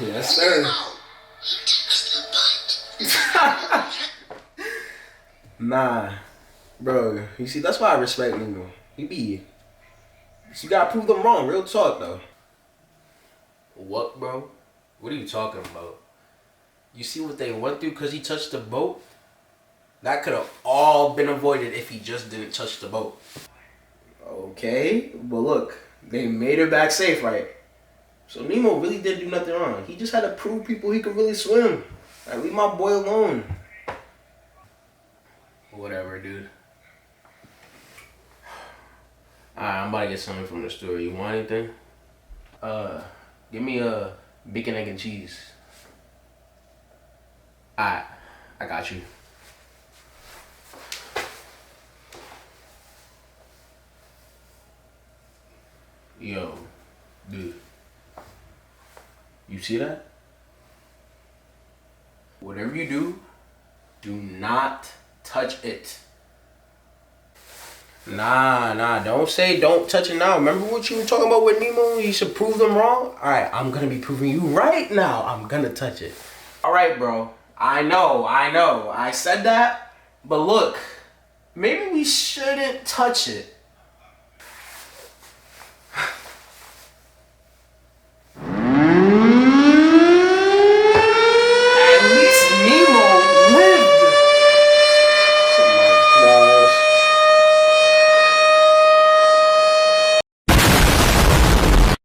Yes, sir. Nah, bro. You see, that's why I respect Nemo. He be. You gotta prove them wrong. Real talk, though. What, bro? What are you talking about? You see what they went through because he touched the boat? That could have all been avoided if he just didn't touch the boat. Okay, but look, they made it back safe, right? So Nemo really didn't do nothing wrong. He just had to prove people he could really swim. Like, leave my boy alone. Whatever, dude. Alright, I'm about to get something from the store. You want anything? Give me a bacon, egg, and cheese. Alright, I got you. Yo, dude. You see that? Whatever you do not touch it. Nah, don't say don't touch it now. Remember what you were talking about with Nemo? You should prove them wrong? Alright, I'm gonna be proving you right now. I'm gonna touch it. Alright, bro. I know. I said that, but look, maybe we shouldn't touch it.